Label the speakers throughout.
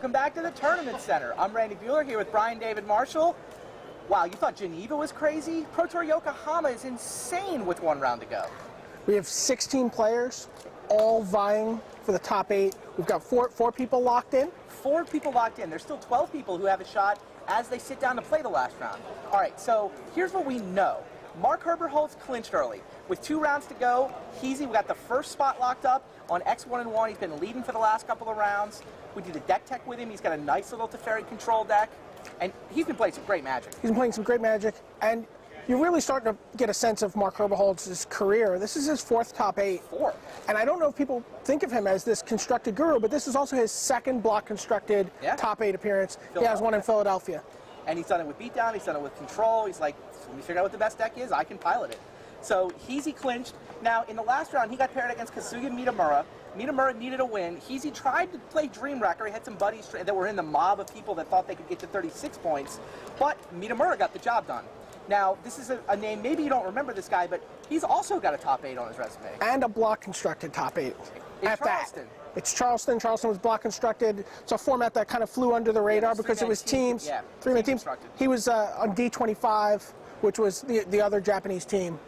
Speaker 1: Welcome back to the Tournament Center. I'm Randy Buehler here with Brian David Marshall. Wow, you thought Geneva was crazy? Pro Tour-Yokohama is insane with 1 round to go.
Speaker 2: We have 16 players, all vying for the top 8. We've got four people locked in.
Speaker 1: 4 people locked in. There's still 12 people who have a shot as they sit down to play the last round. All right, so here's what we know. Mark Herberholz clinched early. With 2 rounds to go, we got the first spot locked up on X1 and 1. He's been leading for the last couple of rounds. We did the deck tech with him. He's got a nice little Teferi control deck. And he's been playing some great Magic.
Speaker 2: He's been playing some great Magic. And you're really starting to get a sense of Mark Herberholz's career. This is his 4th top 8.
Speaker 1: 4.
Speaker 2: And I don't know if people think of him as this constructed guru, but this is also his 2nd block constructed top 8 appearance. He has 1 in Philadelphia.
Speaker 1: And he's done it with beatdown, he's done it with control. He's like, let me figure out what the best deck is, I can pilot it. So Heezy clinched. Now, in the last round, he got paired against Kazuya Mitamura. Mitamura needed a win. Heezy tried to play Dream Wrecker. He had some buddies that were in the mob of people that thought they could get to 36 points. But Mitamura got the job done. Now, this is a name, maybe you don't remember this guy, but he's also got a top 8 on his resume.
Speaker 2: And a block constructed top 8.
Speaker 1: In Charleston.
Speaker 2: It's Charleston. Charleston was block constructed. It's a format that kind of flew under the radar because it was teams.
Speaker 1: Yeah,
Speaker 2: 3-man teams. He was on D25, which was the other Japanese team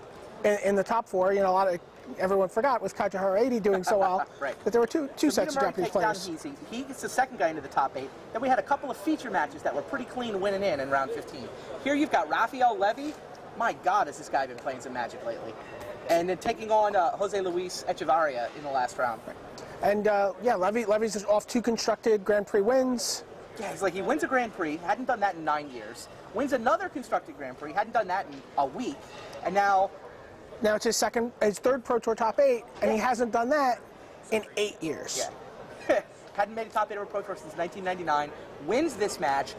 Speaker 2: in the top 4. You know, everyone forgot with Kajihara 80 doing so well.
Speaker 1: Right.
Speaker 2: But there were two sets of Japanese players.
Speaker 1: He gets the 2nd guy into the top 8. Then we had a couple of feature matches that were pretty clean winning in round 15. Here you've got Rafael Levy. My God, has this guy been playing some Magic lately. And then taking on Jose Luis Echevarria in the last round.
Speaker 2: And yeah, Levy's off 2 constructed Grand Prix wins.
Speaker 1: Yeah, he's like, he wins a Grand Prix, hadn't done that in 9 years. Wins another constructed Grand Prix, hadn't done that in a week. And now
Speaker 2: it's his 3rd Pro Tour top 8, and he hasn't done that in 8 years.
Speaker 1: Yeah. Hadn't made a top 8 of a Pro Tour since 1999. Wins this match.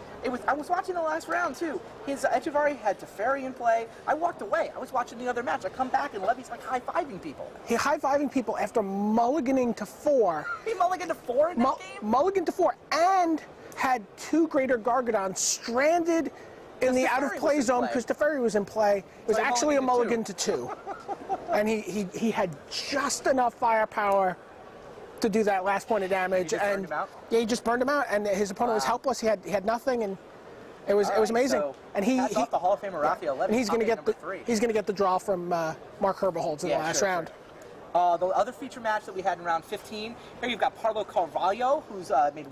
Speaker 1: I was watching the last round, too. His Echevarria had Teferi in play. I walked away. I was watching the other match. I come back, and Levy's like high-fiving people.
Speaker 2: He high-fiving people after mulliganing to 4.
Speaker 1: He mulliganed to 4 in that game?
Speaker 2: Mulliganed to 4, and had 2 Greater Gargadons stranded in the out-of-play zone because Teferi was in play. It was actually a mulligan to 2. And he had just enough firepower to do that last point of damage.
Speaker 1: Burned him out?
Speaker 2: Yeah, he just burned him out, and his opponent was helpless. He had nothing, and it was amazing.
Speaker 1: So
Speaker 2: and
Speaker 1: hats off the Hall of Famer Rafael Levy.
Speaker 2: And he's going to get the draw from Mark Herberholz in the last round.
Speaker 1: Sure. The other feature match that we had in round 15, here you've got Paulo Carvalho, who's made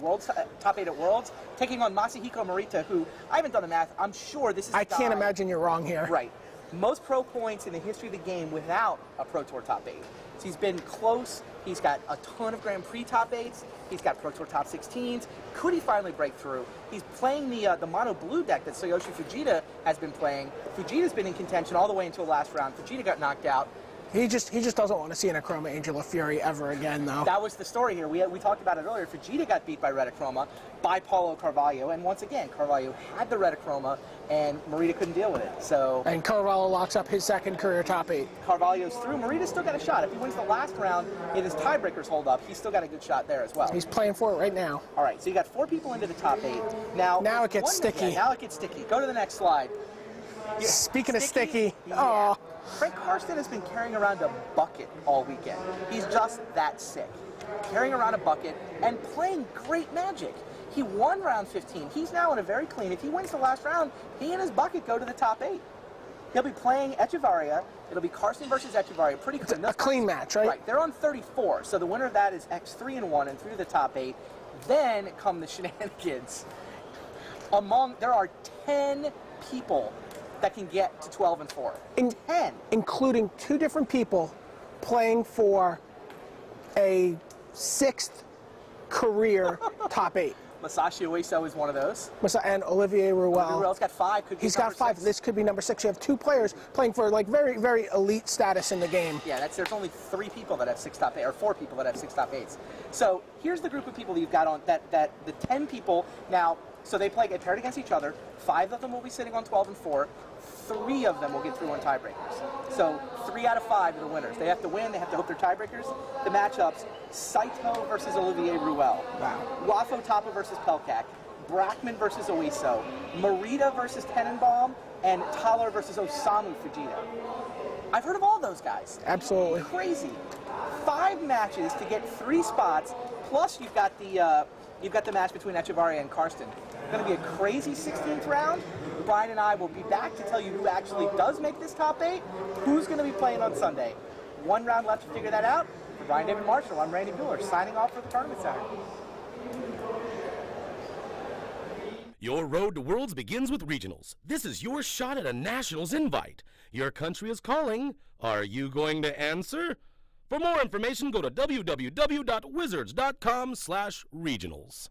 Speaker 1: top 8 at Worlds, taking on Masahiko Morita, who, I haven't done the math, I'm sure this is
Speaker 2: I can't imagine you're wrong here.
Speaker 1: Right. Most pro points in the history of the game without a Pro Tour top 8. So he's been close. He's got a ton of Grand Prix top 8s. He's got Pro Tour top 16s. Could he finally break through? He's playing the mono blue deck that Tsuyoshi Fujita has been playing. Fujita's been in contention all the way until last round. Fujita got knocked out.
Speaker 2: He just doesn't want to see an Achroma Angel of Fury ever again, though.
Speaker 1: That was the story here. We talked about it earlier. Fujita got beat by Red Achroma by Paulo Carvalho, and once again, Carvalho had the Red Achroma, and Morita couldn't deal with it. And
Speaker 2: Carvalho locks up his 2nd career top 8.
Speaker 1: Carvalho's through. Morita's still got a shot. If he wins the last round and his tiebreakers hold up, he's still got a good shot there as well.
Speaker 2: He's playing for it right now.
Speaker 1: All right, so you got 4 people into the top 8. Now
Speaker 2: it gets sticky.
Speaker 1: Yeah, now it gets sticky. Go to the next slide.
Speaker 2: Yeah, Speaking of sticky,
Speaker 1: yeah. Frank Karsten has been carrying around a bucket all weekend. He's just that sick. Carrying around a bucket and playing great Magic. He won round 15. He's now in a very clean. If he wins the last round, he and his bucket go to the top 8. He'll be playing Echevarria. It'll be Karsten versus Echevarria. Pretty clean.
Speaker 2: A clean match, right?
Speaker 1: Right. They're on 34, so the winner of that is X3 and 1 and through the top 8. Then come the shenanigans. There are 10 people that can get to 12 and 4. 10.
Speaker 2: Including 2 different people playing for a 6th career top 8.
Speaker 1: Masashi Ueso is one of those.
Speaker 2: And Olivier Ruel.
Speaker 1: Olivier Ruel's got 5.
Speaker 2: He's got 5. 6. This could be number 6. You have 2 players playing for like very, very elite status in the game.
Speaker 1: Yeah, there's only 3 people that have 6 top 8, or 4 people that have 6 top 8s. So here's the group of people that you've got on the 10 people now. So they get paired against each other. 5 of them will be sitting on 12 and 4. 3 of them will get through on tiebreakers. So 3 out of 5 are the winners. They have to win. They have to hope they're tiebreakers. The matchups: Saito versus Olivier Ruel.
Speaker 2: Wow.
Speaker 1: Wafo Tapa versus Pelkak. Brackman versus Ueso. Morita versus Tenenbaum. And Thaler versus Osamu Fujita. I've heard of all those guys.
Speaker 2: Absolutely.
Speaker 1: Crazy. 5 matches to get 3 spots. Plus you've got the you've got the match between Echevarria and Karsten. It's going to be a crazy 16th round. Brian and I will be back to tell you who actually does make this top 8, who's going to be playing on Sunday. 1 round left to figure that out. For Brian David Marshall, I'm Randy Buehler, signing off for the Tournament Center.
Speaker 3: Your road to Worlds begins with regionals. This is your shot at a nationals invite. Your country is calling. Are you going to answer? For more information, go to www.wizards.com/regionals.